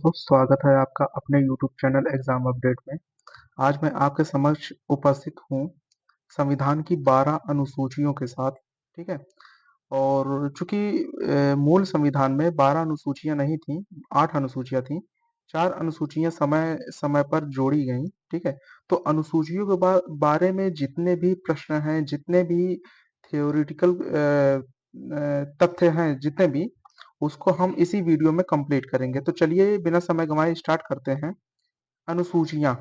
दोस्तों, स्वागत है आपका अपने यूट्यूब चैनल एग्जाम अपडेट में। आज मैं आपके समक्ष उपस्थित हूँ संविधान की 12 अनुसूचियों के साथ। ठीक है। और चूंकि मूल संविधान में 12 अनुसूचियां नहीं थी, 8 अनुसूचियां थी। 4 अनुसूचियां समय समय पर जोड़ी गई। ठीक है। तो अनुसूचियों के बारे में जितने भी प्रश्न हैं, जितने भी थियोरिटिकल तथ्य हैं, जितने भी, उसको हम इसी वीडियो में कंप्लीट करेंगे। तो चलिए बिना समय गंवाए स्टार्ट करते हैं। अनुसूचियां।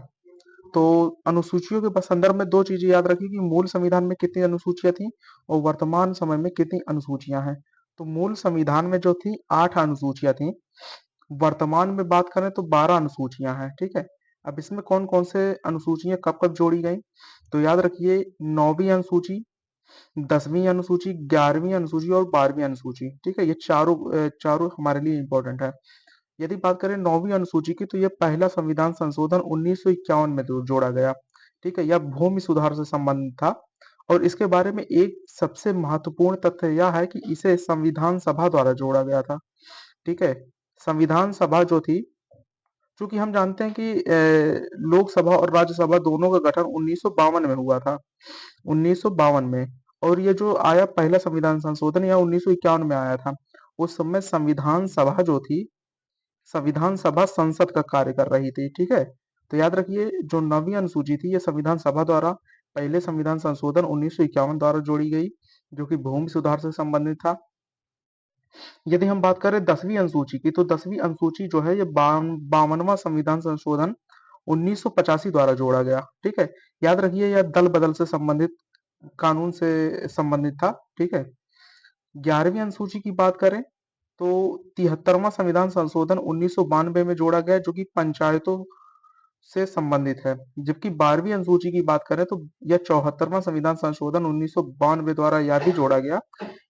तो अनुसूचियों के संदर्भ में दो चीजें याद रखिए कि मूल संविधान में कितनी अनुसूचियां थी और वर्तमान समय में कितनी अनुसूचियां हैं। तो मूल संविधान में जो थी 8 अनुसूचियां थी। वर्तमान में बात करें तो 12 अनुसूचियां हैं। ठीक है। अब इसमें कौन कौन से अनुसूचियां कब कब जोड़ी गई, तो याद रखिए 9वीं अनुसूची, 10वीं अनुसूची, 11वीं अनुसूची और 12वीं अनुसूची। ठीक है। ये चारों हमारे लिए इंपॉर्टेंट है। यदि बात करें 9वीं अनुसूची की, तो यह पहला संविधान संशोधन 1951 में जोड़ा गया। ठीक है। यह भूमि सुधार से संबंधित था। और इसके बारे में एक सबसे महत्वपूर्ण तथ्य यह है कि इसे संविधान सभा द्वारा जोड़ा गया था। ठीक है। संविधान सभा जो थी, चूंकि हम जानते हैं कि लोकसभा और राज्यसभा दोनों का गठन 1952 में हुआ था। 1952 में। और ये जो आया पहला संविधान संशोधन, यह 1951 में आया था। उस समय संविधान सभा जो थी, संविधान सभा संसद का कार्य कर रही थी। ठीक है। तो याद रखिए जो 9वीं अनुसूची थी, ये संविधान सभा द्वारा पहले संविधान संशोधन 1951 द्वारा जोड़ी गई, जो कि भूमि सुधार से संबंधित था। यदि हम बात करें 10वीं अनुसूची की, तो 10वीं अनुसूची जो है, ये 52वां संविधान संशोधन 1985 द्वारा जोड़ा गया। ठीक है। याद रखिए यह दल बदल से संबंधित कानून से संबंधित था। ठीक है। 11वीं अनुसूची की बात करें तो 73वां संविधान संशोधन 1992 में जोड़ा गया, जो कि पंचायतों से संबंधित है। जबकि 12वीं अनुसूची की बात करें तो यह 74वां संविधान संशोधन 1992 द्वारा यह भी जोड़ा गया।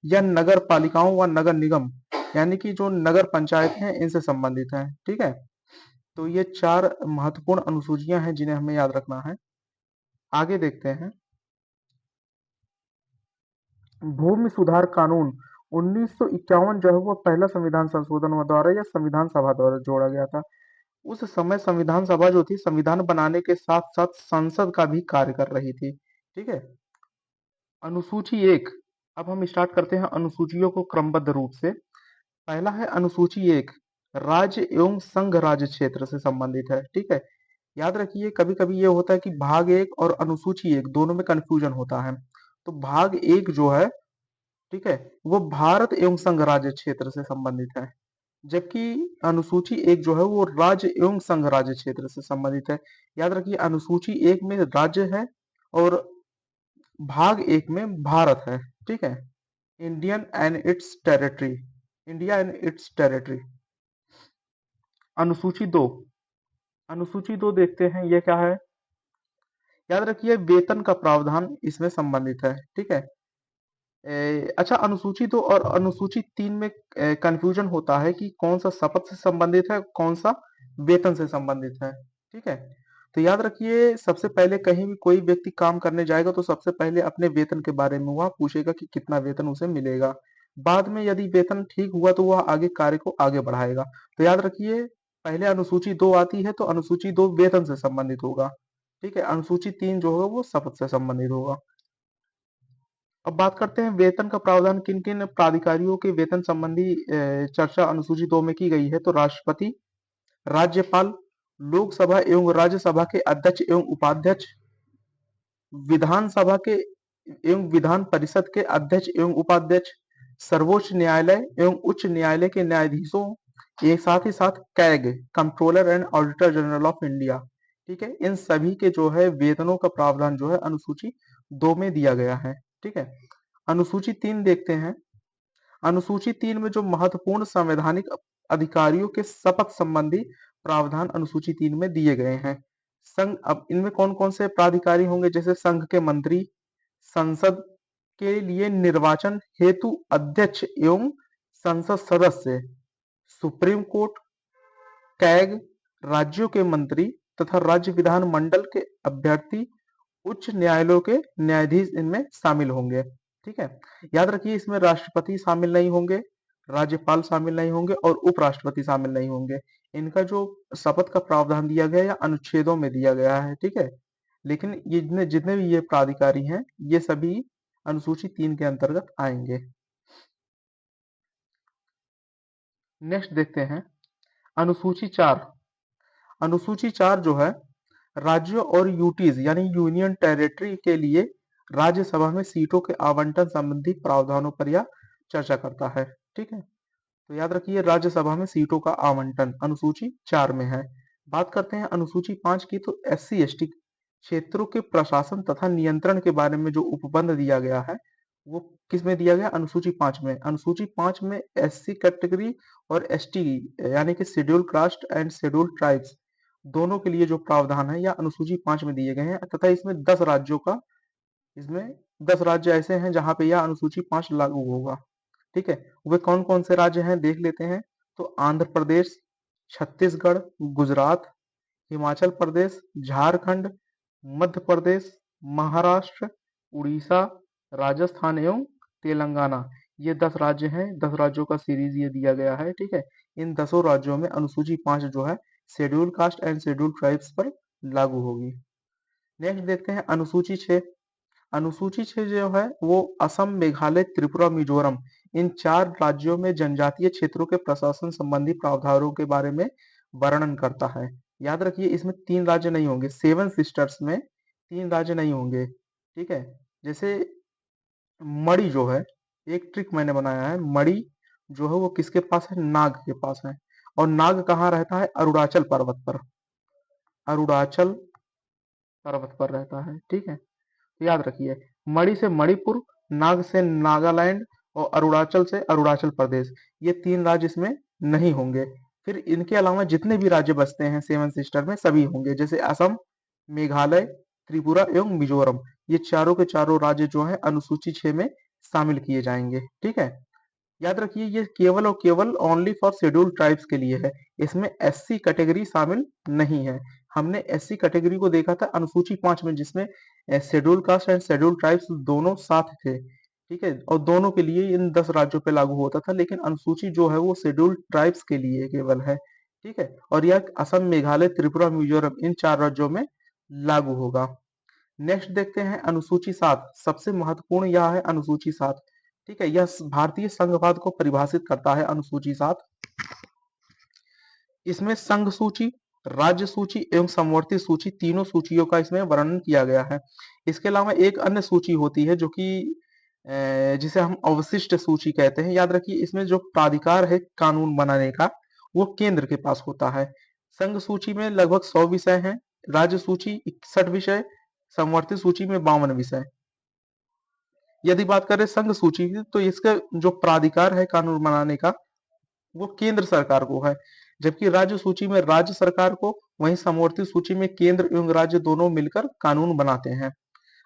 यह नगर पालिकाओं व नगर निगम, यानी कि जो नगर पंचायत हैं, इनसे संबंधित है। ठीक है। तो ये 4 महत्वपूर्ण अनुसूचियां हैं जिन्हें हमें याद रखना है। आगे देखते हैं। भूमि सुधार कानून 1951 जो है वो पहला संविधान संशोधन द्वारा या संविधान सभा द्वारा जोड़ा गया था। उस समय संविधान सभा जो थी, संविधान बनाने के साथ साथ संसद का भी कार्य कर रही थी। ठीक है। अनुसूची 1। अब हम स्टार्ट करते हैं अनुसूचियों को क्रमबद्ध रूप से। पहला है अनुसूची 1, राज्य एवं संघ राज्य क्षेत्र से संबंधित है। ठीक है। याद रखिए कभी कभी ये होता है कि भाग 1 और अनुसूची 1 दोनों में कंफ्यूजन होता है। तो भाग 1 जो है, ठीक है, वो भारत एवं संघ राज्य क्षेत्र से संबंधित है। जबकि अनुसूची 1 जो है वो राज्य एवं संघ राज्य क्षेत्र से संबंधित है। याद रखिए अनुसूची 1 में राज्य है और भाग 1 में भारत है। ठीक है। Indian and it's territory, India and it's territory. अनुसूची 2। अनुसूची 2 देखते हैं ये क्या है। याद रखिए वेतन का प्रावधान इसमें संबंधित है। ठीक है। अच्छा, अनुसूची 2 और अनुसूची 3 में कंफ्यूजन होता है कि कौन सा शपथ से संबंधित है, कौन सा वेतन से संबंधित है। ठीक है। तो याद रखिए सबसे पहले कहीं भी कोई व्यक्ति काम करने जाएगा तो सबसे पहले अपने वेतन के बारे में वह पूछेगा कि कितना वेतन उसे मिलेगा। बाद में यदि वेतन ठीक हुआ तो वह आगे कार्य को आगे बढ़ाएगा। तो याद रखिए पहले अनुसूची 2 आती है तो अनुसूची 2 वेतन से संबंधित होगा। ठीक है। अनुसूची 3 जो होगा वो शपथ से संबंधित होगा। अब बात करते हैं वेतन का प्रावधान किन किन प्राधिकारियों के वेतन संबंधी चर्चा अनुसूची 2 में की गई है। तो राष्ट्रपति, राज्यपाल, लोकसभा एवं राज्यसभा के अध्यक्ष एवं उपाध्यक्ष, विधानसभा के एवं विधान परिषद के अध्यक्ष एवं उपाध्यक्ष, सर्वोच्च न्यायालय एवं उच्च न्यायालय के न्यायाधीशों, ये साथ ही साथ CAG, controller and auditor general of India. ठीक है। इन सभी के जो है वेतनों का प्रावधान जो है अनुसूची 2 में दिया गया है। ठीक है। अनुसूची 3 देखते हैं। अनुसूची 3 में जो महत्वपूर्ण संवैधानिक अधिकारियों के शपथ संबंधी प्रावधान अनुसूची 3 में दिए गए हैं। संघ, अब इनमें कौन कौन से प्राधिकारी होंगे, जैसे संघ के मंत्री, संसद के लिए निर्वाचन हेतु अध्यक्ष एवं संसद सदस्य, सुप्रीम कोर्ट, कैग, राज्यों के मंत्री तथा राज्य विधान मंडल के अभ्यर्थी, उच्च न्यायालयों के न्यायाधीश इनमें शामिल होंगे। ठीक है। याद रखिए इसमें राष्ट्रपति शामिल नहीं होंगे, राज्यपाल शामिल नहीं होंगे और उपराष्ट्रपति शामिल नहीं होंगे। इनका जो शपथ का प्रावधान दिया गया है या अनुच्छेदों में दिया गया है, ठीक है। लेकिन ये जितने जितने भी ये प्राधिकारी हैं, ये सभी अनुसूची 3 के अंतर्गत आएंगे। नेक्स्ट देखते हैं अनुसूची 4। अनुसूची 4 जो है राज्यों और यूटीज यानी यूनियन टेरिटरी के लिए राज्यसभा में सीटों के आवंटन संबंधी प्रावधानों पर यह चर्चा करता है, ठीक है। तो याद रखिए राज्यसभा में सीटों का आवंटन अनुसूची 4 में है। बात करते हैं अनुसूची 5 की, तो एससी एसटी क्षेत्रों के प्रशासन तथा नियंत्रण के बारे में जो उपबंध दिया गया है, वो किस में दिया गया? अनुसूची 5 में। अनुसूची 5 में एससी कैटेगरी और एसटी यानी कि schedule caste and schedule tribes दोनों के लिए जो प्रावधान है या अनुसूची 5 में दिए गए हैं, तथा इसमें 10 राज्यों का इसमें 10 राज्य ऐसे हैं जहां पे यह अनुसूची 5 लागू होगा, ठीक है। वे कौन कौन से राज्य हैं देख लेते हैं। तो आंध्र प्रदेश, छत्तीसगढ़, गुजरात, हिमाचल प्रदेश, झारखंड, मध्य प्रदेश, महाराष्ट्र, उड़ीसा, राजस्थान एवं तेलंगाना। ये 10 राज्य हैं, 10 राज्यों का सीरीज ये दिया गया है, ठीक है। इन 10 राज्यों में अनुसूची 5 जो है schedule caste and schedule tribes पर लागू होगी। नेक्स्ट देखते हैं अनुसूची 6। अनुसूची 6 जो है वो असम, मेघालय, त्रिपुरा, मिजोरम इन 4 राज्यों में जनजातीय क्षेत्रों के प्रशासन संबंधी प्रावधानों के बारे में वर्णन करता है। याद रखिए इसमें 3 राज्य नहीं होंगे, 7 सिस्टर्स में 3 राज्य नहीं होंगे, ठीक है। जैसे मणि जो है, एक ट्रिक मैंने बनाया है, मणि जो है वो किसके पास है? नाग के पास है। और नाग कहाँ रहता है? अरुणाचल पर्वत पर। अरुणाचल पर्वत पर रहता है, ठीक है। तो याद रखिए मणि से मणिपुर, नाग से नागालैंड और अरुणाचल से अरुणाचल प्रदेश, ये 3 राज्य इसमें नहीं होंगे। फिर इनके अलावा जितने भी राज्य बचते हैं 7 सिस्टर में सभी होंगे, जैसे असम, मेघालय, त्रिपुरा एवं मिजोरम। ये चारों के चारों राज्य जो है अनुसूची 6 में शामिल किए जाएंगे, ठीक है। याद रखिए ये केवल और केवल ओनली फॉर शेड्यूल ट्राइब्स के लिए है, इसमें एससी कैटेगरी शामिल नहीं है। हमने एससी कैटेगरी को देखा था अनुसूची 5 में, जिसमें schedule caste and schedule tribes दोनों साथ थे, ठीक है। और दोनों के लिए इन 10 राज्यों पे लागू होता था, लेकिन अनुसूची जो है वो शेड्यूल ट्राइब्स के लिए केवल है, ठीक है। और यह असम, मेघालय, त्रिपुरा, मिजोरम इन 4 राज्यों में लागू होगा। नेक्स्ट देखते हैं अनुसूची 7। सबसे महत्वपूर्ण यह है अनुसूची 7, ठीक है। यह भारतीय संघवाद को परिभाषित करता है अनुसूची 7। इसमें संघ सूची, राज्य सूची एवं समवर्ती सूची तीनों सूचियों का इसमें वर्णन किया गया है। इसके अलावा एक अन्य सूची होती है जो कि जिसे हम अवशिष्ट सूची कहते हैं। याद रखिए इसमें जो प्राधिकार है कानून बनाने का वो केंद्र के पास होता है। संघ सूची में लगभग 100 विषय हैं, राज्य सूची 61 विषय, समवर्ती सूची में 52 विषय। यदि बात करें संघ सूची की, तो इसका जो प्राधिकार है कानून बनाने का वो केंद्र सरकार को है, जबकि राज्य सूची में राज्य सरकार को, वहीं समवर्ती सूची में केंद्र एवं राज्य दोनों मिलकर कानून बनाते हैं।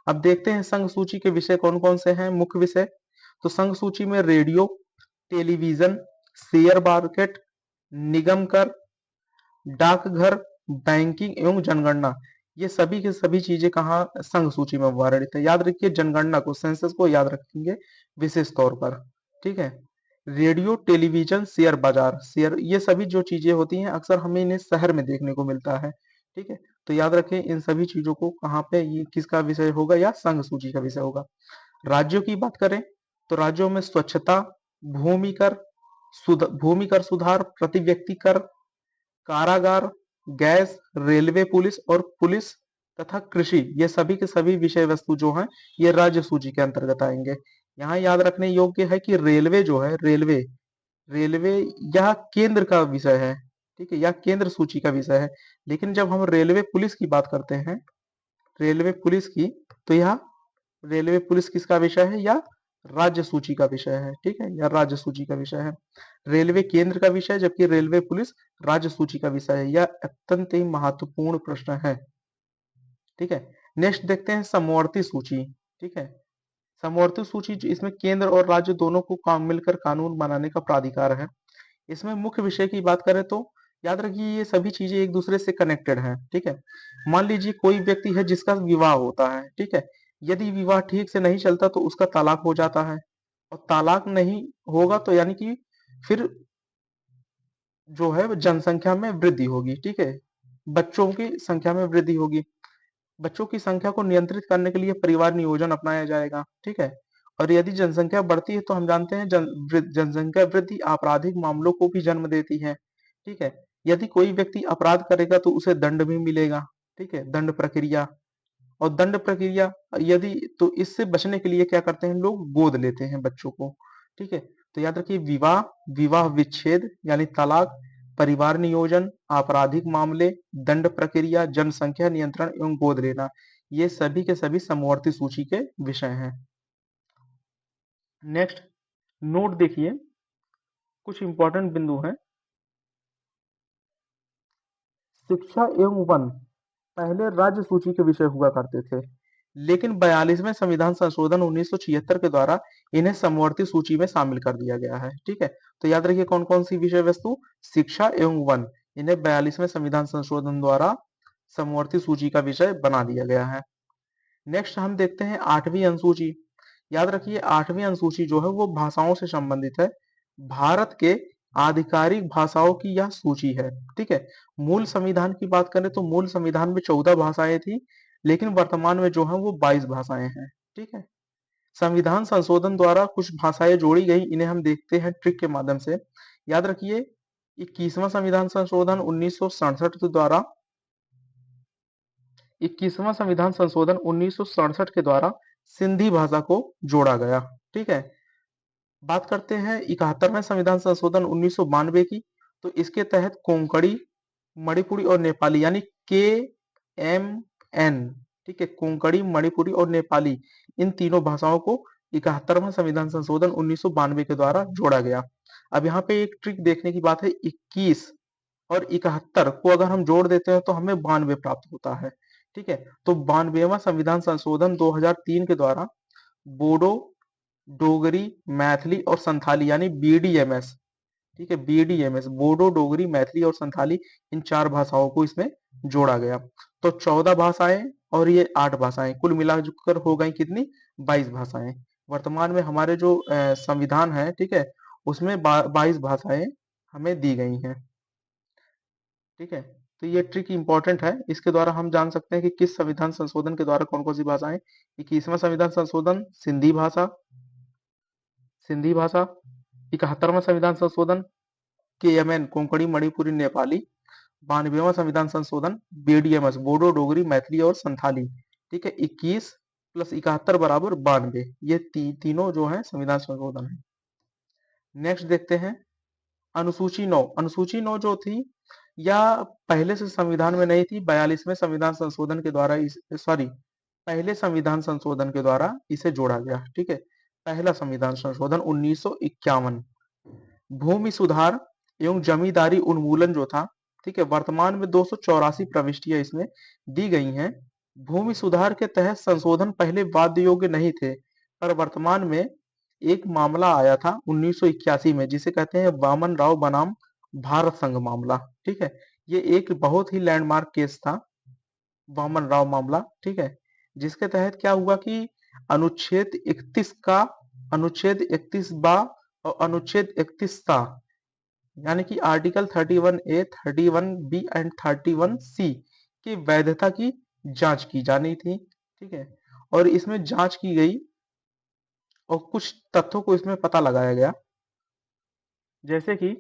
अब देखते हैं संघ सूची के विषय कौन कौन से हैं, मुख्य विषय। तो संघ सूची में रेडियो, टेलीविजन, शेयर मार्केट, निगम कर, डाकघर, बैंकिंग एवं जनगणना, ये सभी की सभी चीजें कहाँ संघ सूची में वर्णित है। याद रखिए जनगणना को, सेंसस को याद रखेंगे विशेष तौर पर, ठीक है। रेडियो, टेलीविजन, शेयर बाजार, शेयर, ये सभी जो चीजें होती हैं अक्सर हमें इन्हें शहर में देखने को मिलता है, ठीक है। तो याद रखें इन सभी चीजों को कहाँ पे ये किसका विषय होगा, या संघ सूची का विषय होगा। राज्यों की बात करें तो राज्यों में स्वच्छता, भूमि कर, भूमि कर सुधार, प्रति व्यक्ति कर, कारागार, गैस, रेलवे पुलिस और पुलिस तथा कृषि, ये सभी के सभी विषय वस्तु जो हैं ये राज्य सूची के अंतर्गत आएंगे। यहाँ याद रखने योग्य है कि रेलवे जो है, रेलवे रेलवे यह केंद्र का विषय है, ठीक है, यह केंद्र सूची का विषय है। लेकिन जब हम रेलवे पुलिस की बात करते हैं, रेलवे पुलिस की, तो यह रेलवे पुलिस किसका विषय है, या राज्य सूची का विषय है, ठीक है, या राज्य सूची का विषय है। रेलवे केंद्र का विषय जबकि रेलवे पुलिस राज्य सूची का विषय है। यह अत्यंत ही महत्वपूर्ण प्रश्न है, ठीक है। नेक्स्ट देखते हैं समवर्ती सूची, ठीक है। समवर्ती सूची इसमें केंद्र और राज्य दोनों को काम मिलकर कानून बनाने का प्राधिकार है। इसमें मुख्य विषय की बात करें तो याद रखिए ये सभी चीजें एक दूसरे से कनेक्टेड हैं, ठीक है। मान लीजिए कोई व्यक्ति है जिसका विवाह होता है, ठीक है। यदि विवाह ठीक से नहीं चलता तो उसका तलाक हो जाता है, और तलाक नहीं होगा तो यानी कि फिर जो है जनसंख्या में वृद्धि होगी, ठीक है? बच्चों की संख्या में वृद्धि होगी। बच्चों की संख्या को नियंत्रित करने के लिए परिवार नियोजन अपनाया जाएगा, ठीक है? और यदि जनसंख्या बढ़ती है तो हम जानते हैं जनसंख्या वृद्धि आपराधिक मामलों को भी जन्म देती है, ठीक है? यदि कोई व्यक्ति अपराध करेगा तो उसे दंड भी मिलेगा, ठीक है? दंड प्रक्रिया, और दंड प्रक्रिया यदि, तो इससे बचने के लिए क्या करते हैं लोग, गोद लेते हैं बच्चों को, ठीक है? तो याद रखिए, विवाह, विवाह विच्छेद यानी तलाक, परिवार नियोजन, आपराधिक मामले, दंड प्रक्रिया, जनसंख्या नियंत्रण एवं गोद लेना, ये सभी के सभी समवर्ती सूची के विषय हैं। नेक्स्ट नोट देखिए, कुछ इंपॉर्टेंट बिंदु हैं। शिक्षा एवं वन पहले राज्य सूची के विषय हुआ करते थे, लेकिन 42वें संविधान संशोधन 1976 के द्वारा इन्हें समवर्ती सूची में शामिल कर दिया गया है, ठीक है? तो याद रखिए कौन कौन सी विषय वस्तु, शिक्षा एवं वन, इन्हें 42वें संविधान संशोधन द्वारा समवर्ती सूची का विषय बना दिया गया है। नेक्स्ट हम देखते हैं 8वीं अनुसूची। याद रखिए 8वीं अनुसूची जो है वो भाषाओं से संबंधित है। भारत के आधिकारिक भाषाओं की यह सूची है, ठीक है? मूल संविधान की बात करें तो मूल संविधान में 14 भाषाएं थी, लेकिन वर्तमान में जो है वो 22 भाषाएं हैं, ठीक है? संविधान संशोधन द्वारा कुछ भाषाएं जोड़ी गई, इन्हें हम देखते हैं ट्रिक के माध्यम से। याद रखिए 21वां संविधान संशोधन 1967 के द्वारा 21वां संविधान संशोधन 1967 के द्वारा सिंधी भाषा को जोड़ा गया, ठीक है? बात करते हैं 71वें संविधान संशोधन 1992 की, तो इसके तहत कोंकणी, मणिपुरी और नेपाली यानी KMN, ठीक है? कोंकणी, मणिपुरी और नेपाली, इन तीनों भाषाओं को 71वां संविधान संशोधन 1992 के द्वारा जोड़ा गया। अब यहाँ पे एक ट्रिक देखने की बात है, 21 और 71 को अगर हम जोड़ देते हैं तो हमें 92 प्राप्त होता है, ठीक है? तो 92वां संविधान संशोधन 2003 के द्वारा बोडो, डोगरी, मैथिली और संथाली यानी BDMS, ठीक है? BDMS, बोडो, डोगरी, मैथिली और संथाली, इन 4 भाषाओं को इसमें जोड़ा गया। तो 14 भाषाएं और ये 8 भाषाएं कुल मिलाकर हो गई कितनी, 22 भाषाएं। वर्तमान में हमारे जो संविधान है, ठीक है, उसमें 22 भाषाएं हमें दी गई हैं, ठीक है? तो ये ट्रिक इंपॉर्टेंट है, इसके द्वारा हम जान सकते हैं कि किस संविधान संशोधन के द्वारा कौन कौन सी भाषाएं। 21वां संविधान संशोधन सिंधी भाषा, सिंधी भाषा। 71वां संविधान संशोधन KMN, कोंकणी, मणिपुरी, नेपाली। 92वां संविधान संशोधन BDMS, बोडो, डोगरी, मैथिली और संथाली, ठीक है? 21 प्लस 71 बराबर 92, ये तीनों जो है संविधान संशोधन है। नेक्स्ट देखते हैं अनुसूची 9। अनुसूची 9 जो थी या पहले से संविधान में नहीं थी, 42वें संविधान संशोधन के द्वारा इस, सॉरी, पहले संविधान संशोधन के द्वारा इसे जोड़ा गया, ठीक है? पहला संविधान संशोधन 1951। भूमि सुधार एवं जमींदारी उन्मूलन जो था, ठीक है, वर्तमान में 284 प्रविष्टियां इसमें दी गई हैं। भूमि सुधार के तहत संशोधन पहले वाद्य योग्य नहीं थे, पर वर्तमान में एक मामला आया था 1981 में, जिसे कहते हैं वामन राव बनाम भारत संघ मामला, ठीक है? ये एक बहुत ही लैंडमार्क केस था, वामन राव मामला, ठीक है? जिसके तहत क्या हुआ कि अनुच्छेद 31 का, अनुच्छेद 31 बा और अनुच्छेद 31 सा, यानी कि article 31A, 31B and 31C की वैधता की जांच की जानी थी, ठीक है? और इसमें जांच की गई और कुछ तथ्यों को इसमें पता लगाया गया, जैसे कि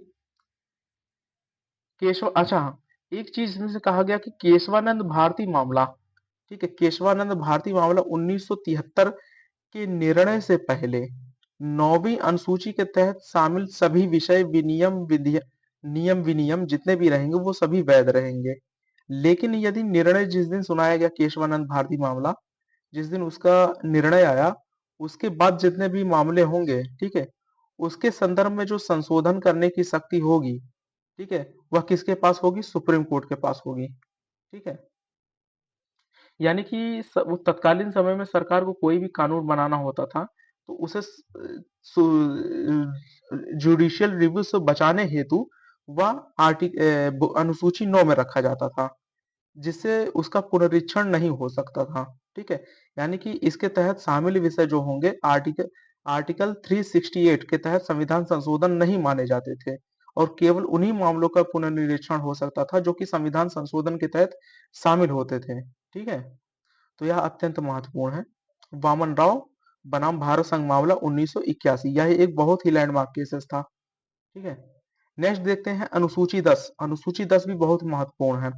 केशव, अच्छा हाँ, एक चीज इसमें से कहा गया कि केशवानंद भारती मामला, ठीक है, केशवानंद भारती मामला 1973 के निर्णय से पहले 9वीं अनुसूची के तहत शामिल सभी विषय विनियम नियम विनियम जितने भी रहेंगे वो सभी वैध रहेंगे। लेकिन यदि निर्णय जिस दिन सुनाया गया केशवानंद भारती मामला, जिस दिन उसका निर्णय आया, उसके बाद जितने भी मामले होंगे, ठीक है, उसके संदर्भ में जो संशोधन करने की शक्ति होगी, ठीक है, वह किसके पास होगी, सुप्रीम कोर्ट के पास होगी, ठीक है? यानी कि वो तत्कालीन समय में सरकार को कोई भी कानून बनाना होता था तो उसे जुडिशियल रिव्यू से बचाने हेतु वह अनुसूची 9 में रखा जाता था, जिससे उसका पुनरीक्षण नहीं हो सकता था, ठीक है? यानी कि इसके तहत शामिल विषय जो होंगे आर्टिकल 368 के तहत संविधान संशोधन नहीं माने जाते थे और केवल उन्हीं मामलों का पुनर्निरीक्षण हो सकता था जो कि संविधान संशोधन के तहत शामिल होते थे। ठीक है, तो यह अत्यंत महत्वपूर्ण है। वामन राव बनाम भारत संघ मामला 1981, यह एक बहुत ही लैंडमार्क केसेस था। ठीक है, नेक्स्ट देखते हैं अनुसूची 10। अनुसूची 10 भी बहुत महत्वपूर्ण है,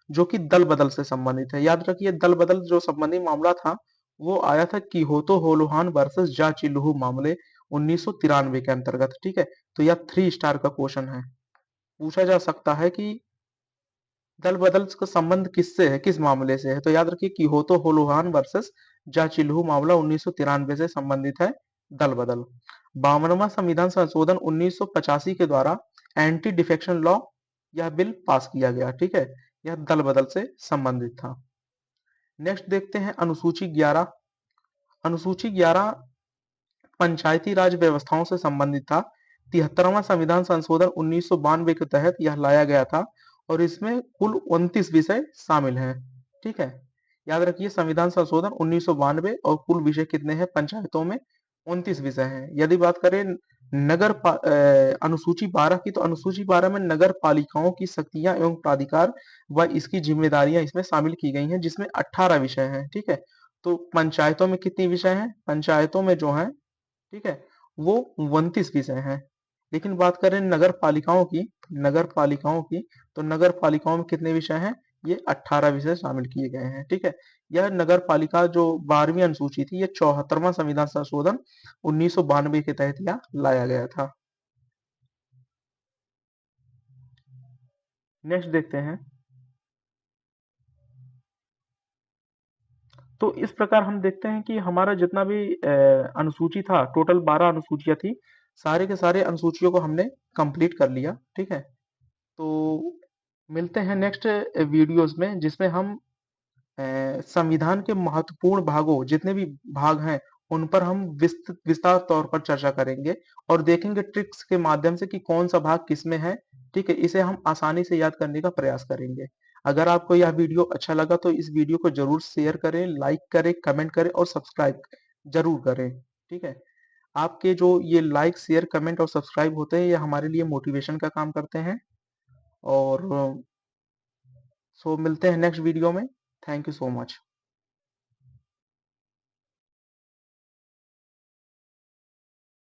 जो कि दल बदल से संबंधित है। याद रखिए, दल बदल जो संबंधी मामला था वो आया था किहोतो होलोहान वर्सेस जाचिलुहू मामले 1993 के अंतर्गत। ठीक है, तो यह 3 स्टार का क्वेश्चन है। पूछा जा सकता है कि दल बदल का संबंध किससे है, किस मामले से है, तो याद रखिए किहोतो होलोहान वर्सेस जाचिलुहू मामला 1993 से संबंधित है दल बदल। 52वां संविधान संशोधन 1985 के द्वारा एंटी डिफेक्शन लॉ, यह बिल पास किया गया। ठीक है, यह दल बदल से संबंधित था। नेक्स्ट देखते हैं अनुसूची 11। अनुसूची 11 पंचायती राज व्यवस्थाओं से संबंधित था। 73वां संविधान संशोधन 1992 के तहत यह लाया गया था और इसमें कुल 29 विषय शामिल हैं। ठीक है, याद रखिए संविधान संशोधन 1992 और कुल विषय कितने हैं पंचायतों में, 29 विषय हैं। यदि बात करें अनुसूची 12 की, तो अनुसूची 12 में नगर पालिकाओं की शक्तियां एवं प्राधिकार व इसकी जिम्मेदारियां इसमें शामिल की गई हैं, जिसमें 18 विषय हैं। ठीक है, तो पंचायतों में कितनी विषय हैं, पंचायतों में जो है, ठीक है, वो 29 विषय हैं। लेकिन बात करें नगर पालिकाओं की, नगर पालिकाओं की, तो नगर पालिकाओं में कितने विषय हैं, ये 18 विषय शामिल किए गए हैं। ठीक है, यह नगर पालिका जो 12वीं अनुसूची थी, ये 74वां संविधान संशोधन 1992 के तहत यह लाया गया था। नेक्स्ट देखते हैं। तो इस प्रकार हम देखते हैं कि हमारा जितना भी अनुसूची था, टोटल 12 अनुसूचियां थी, सारे के सारे अनुसूचियों को हमने कंप्लीट कर लिया। ठीक है, तो मिलते हैं नेक्स्ट वीडियोस में, जिसमें हम संविधान के महत्वपूर्ण भागों, जितने भी भाग हैं, उन पर हम विस्तार तौर पर चर्चा करेंगे और देखेंगे ट्रिक्स के माध्यम से कि कौन सा भाग किसमें है। ठीक है, इसे हम आसानी से याद करने का प्रयास करेंगे। अगर आपको यह वीडियो अच्छा लगा तो इस वीडियो को जरूर शेयर करें, लाइक करें, कमेंट करें और सब्सक्राइब जरूर करें। ठीक है, आपके जो ये लाइक, शेयर, कमेंट और सब्सक्राइब होते हैं, ये हमारे लिए मोटिवेशन का काम करते हैं। और सो मिलते हैं नेक्स्ट वीडियो में। Thank you so much.